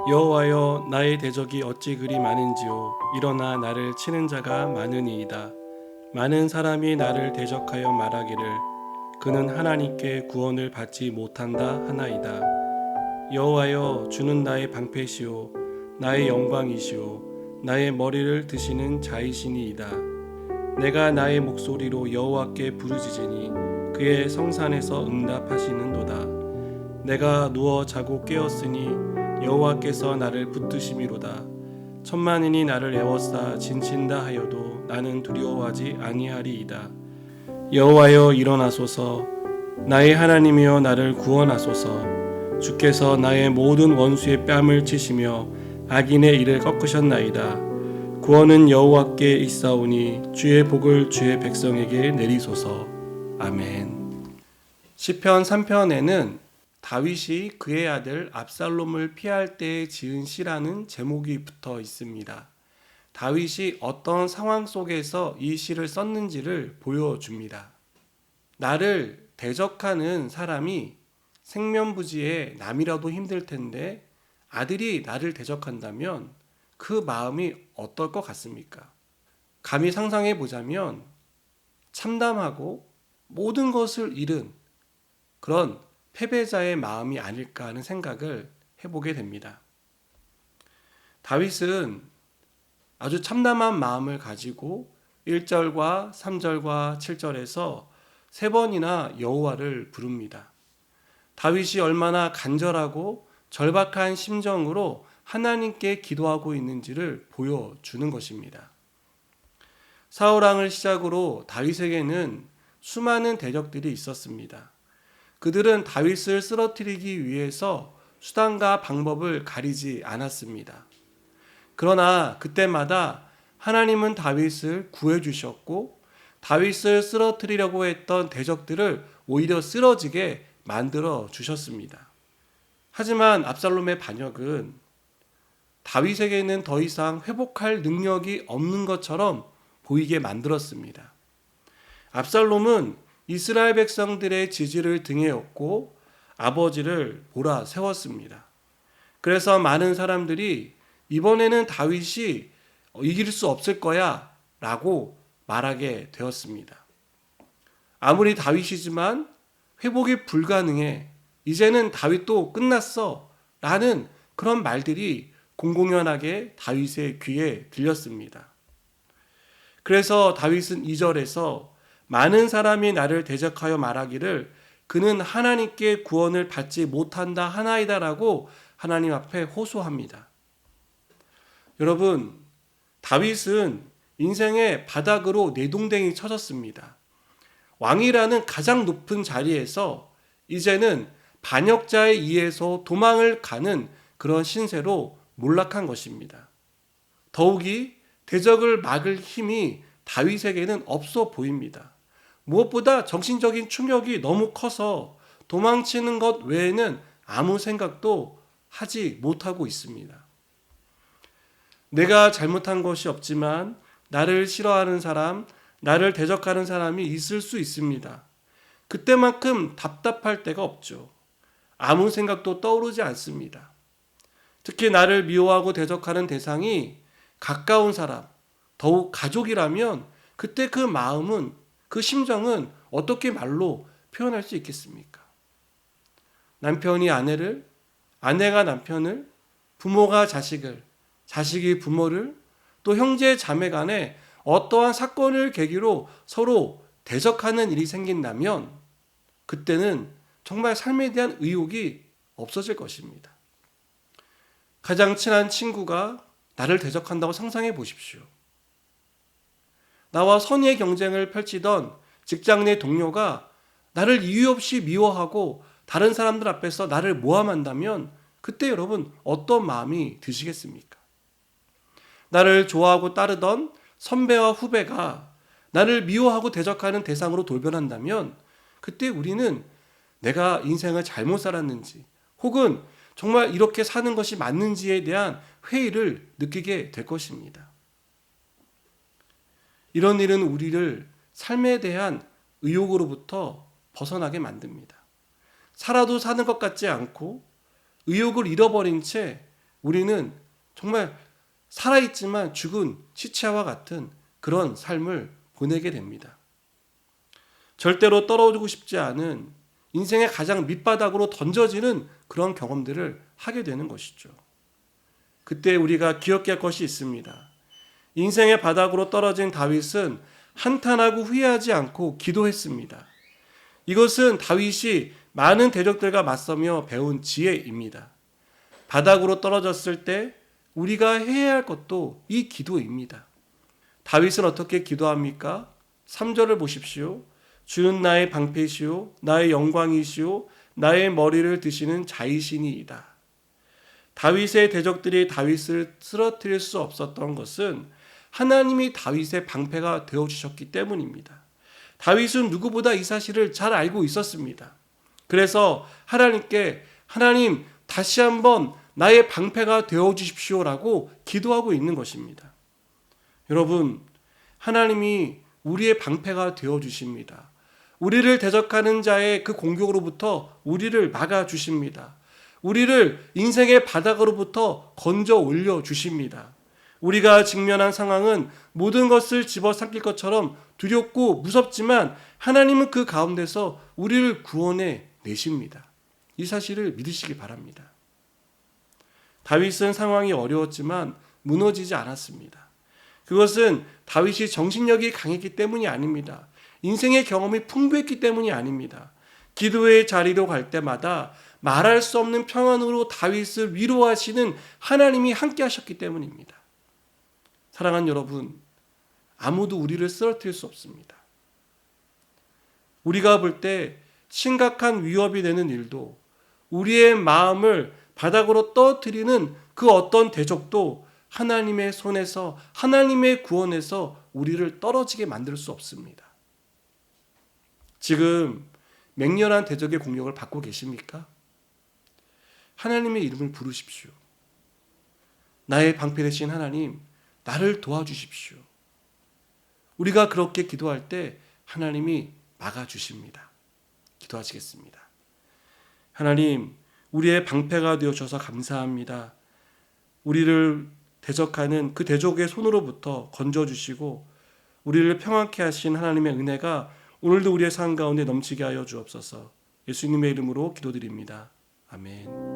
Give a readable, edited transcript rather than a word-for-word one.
여호와여, 나의 대적이 어찌 그리 많은지요. 일어나 나를 치는 자가 많으니이다. 많은 사람이 나를 대적하여 말하기를 그는 하나님께 구원을 받지 못한다 하나이다. 여호와여, 주는 나의 방패시오 나의 영광이시오 나의 머리를 드시는 자이시니이다. 내가 나의 목소리로 여호와께 부르짖으니 그의 성산에서 응답하시는도다. 내가 누워 자고 깨었으니 여호와께서 나를 붙드심이로다. 천만인이 나를 애워싸 진친다 하여도 나는 두려워하지 아니하리이다. 여호와여, 일어나소서. 나의 하나님이여, 나를 구원하소서. 주께서 나의 모든 원수의 뺨을 치시며 악인의 일을 꺾으셨나이다. 구원은 여호와께 있사오니 주의 복을 주의 백성에게 내리소서. 아멘. 시편 3편에는 다윗이 그의 아들 압살롬을 피할 때 지은 시라는 제목이 붙어 있습니다. 다윗이 어떤 상황 속에서 이 시를 썼는지를 보여줍니다. 나를 대적하는 사람이 생면부지에 남이라도 힘들 텐데 아들이 나를 대적한다면 그 마음이 어떨 것 같습니까? 감히 상상해 보자면 참담하고 모든 것을 잃은 그런 패배자의 마음이 아닐까 하는 생각을 해보게 됩니다. 다윗은 아주 참담한 마음을 가지고 1절과 3절과 7절에서 3번이나 여호와를 부릅니다. 다윗이 얼마나 간절하고 절박한 심정으로 하나님께 기도하고 있는지를 보여주는 것입니다. 사울왕을 시작으로 다윗에게는 수많은 대적들이 있었습니다. 그들은 다윗을 쓰러뜨리기 위해서 수단과 방법을 가리지 않았습니다. 그러나 그때마다 하나님은 다윗을 구해주셨고 다윗을 쓰러뜨리려고 했던 대적들을 오히려 쓰러지게 만들어 주셨습니다. 하지만 압살롬의 반역은 다윗에게는 더 이상 회복할 능력이 없는 것처럼 보이게 만들었습니다. 압살롬은 이스라엘 백성들의 지지를 등에 업고 아버지를 몰아세웠습니다. 그래서 많은 사람들이 이번에는 다윗이 이길 수 없을 거야 라고 말하게 되었습니다. 아무리 다윗이지만 회복이 불가능해, 이제는 다윗도 끝났어 라는 그런 말들이 공공연하게 다윗의 귀에 들렸습니다. 그래서 다윗은 2절에서 많은 사람이 나를 대적하여 말하기를 그는 하나님께 구원을 받지 못한다 하나이다 라고 하나님 앞에 호소합니다. 여러분, 다윗은 인생의 바닥으로 내동댕이 쳐졌습니다. 왕이라는 가장 높은 자리에서 이제는 반역자에 의해서 도망을 가는 그런 신세로 몰락한 것입니다. 더욱이 대적을 막을 힘이 다윗에게는 없어 보입니다. 무엇보다 정신적인 충격이 너무 커서 도망치는 것 외에는 아무 생각도 하지 못하고 있습니다. 내가 잘못한 것이 없지만 나를 싫어하는 사람, 나를 대적하는 사람이 있을 수 있습니다. 그때만큼 답답할 때가 없죠. 아무 생각도 떠오르지 않습니다. 특히 나를 미워하고 대적하는 대상이 가까운 사람, 더욱 가족이라면 그때 그 마음은, 그 심정은 어떻게 말로 표현할 수 있겠습니까? 남편이 아내를, 아내가 남편을, 부모가 자식을, 자식이 부모를, 또 형제 자매 간에 어떠한 사건을 계기로 서로 대적하는 일이 생긴다면 그때는 정말 삶에 대한 의욕이 없어질 것입니다. 가장 친한 친구가 나를 대적한다고 상상해 보십시오. 나와 선의의 경쟁을 펼치던 직장 내 동료가 나를 이유 없이 미워하고 다른 사람들 앞에서 나를 모함한다면 그때 여러분 어떤 마음이 드시겠습니까? 나를 좋아하고 따르던 선배와 후배가 나를 미워하고 대적하는 대상으로 돌변한다면 그때 우리는 내가 인생을 잘못 살았는지 혹은 정말 이렇게 사는 것이 맞는지에 대한 회의를 느끼게 될 것입니다. 이런 일은 우리를 삶에 대한 의욕으로부터 벗어나게 만듭니다. 살아도 사는 것 같지 않고 의욕을 잃어버린 채 우리는 정말 살아있지만 죽은 시체와 같은 그런 삶을 보내게 됩니다. 절대로 떨어지고 싶지 않은 인생의 가장 밑바닥으로 던져지는 그런 경험들을 하게 되는 것이죠. 그때 우리가 기억해야 할 것이 있습니다. 인생의 바닥으로 떨어진 다윗은 한탄하고 후회하지 않고 기도했습니다. 이것은 다윗이 많은 대적들과 맞서며 배운 지혜입니다. 바닥으로 떨어졌을 때 우리가 해야 할 것도 이 기도입니다. 다윗은 어떻게 기도합니까? 3절을 보십시오. 주는 나의 방패시오 나의 영광이시오 나의 머리를 드시는 자이시니이다. 다윗의 대적들이 다윗을 쓰러뜨릴 수 없었던 것은 하나님이 다윗의 방패가 되어주셨기 때문입니다. 다윗은 누구보다 이 사실을 잘 알고 있었습니다. 그래서 하나님께 하나님 다시 한번 나의 방패가 되어주십시오라고 기도하고 있는 것입니다. 여러분, 하나님이 우리의 방패가 되어주십니다. 우리를 대적하는 자의 그 공격으로부터 우리를 막아주십니다. 우리를 인생의 바닥으로부터 건져 올려주십니다. 우리가 직면한 상황은 모든 것을 집어삼킬 것처럼 두렵고 무섭지만 하나님은 그 가운데서 우리를 구원해 내십니다. 이 사실을 믿으시기 바랍니다. 다윗은 상황이 어려웠지만 무너지지 않았습니다. 그것은 다윗이 정신력이 강했기 때문이 아닙니다. 인생의 경험이 풍부했기 때문이 아닙니다. 기도의 자리로 갈 때마다 말할 수 없는 평안으로 다윗을 위로하시는 하나님이 함께 하셨기 때문입니다. 사랑하는 여러분, 아무도 우리를 쓰러뜨릴 수 없습니다. 우리가 볼 때 심각한 위협이 되는 일도 우리의 마음을 바닥으로 떨어뜨리는 그 어떤 대적도 하나님의 손에서 하나님의 구원에서 우리를 떨어지게 만들 수 없습니다. 지금 맹렬한 대적의 공격을 받고 계십니까? 하나님의 이름을 부르십시오. 나의 방패 되신 하나님, 나를 도와주십시오. 우리가 그렇게 기도할 때 하나님이 막아주십니다. 기도하시겠습니다. 하나님, 우리의 방패가 되어주셔서 감사합니다. 우리를 대적하는 그 대적의 손으로부터 건져주시고 우리를 평안케 하신 하나님의 은혜가 오늘도 우리의 삶 가운데 넘치게 하여 주옵소서. 예수님의 이름으로 기도드립니다. 아멘.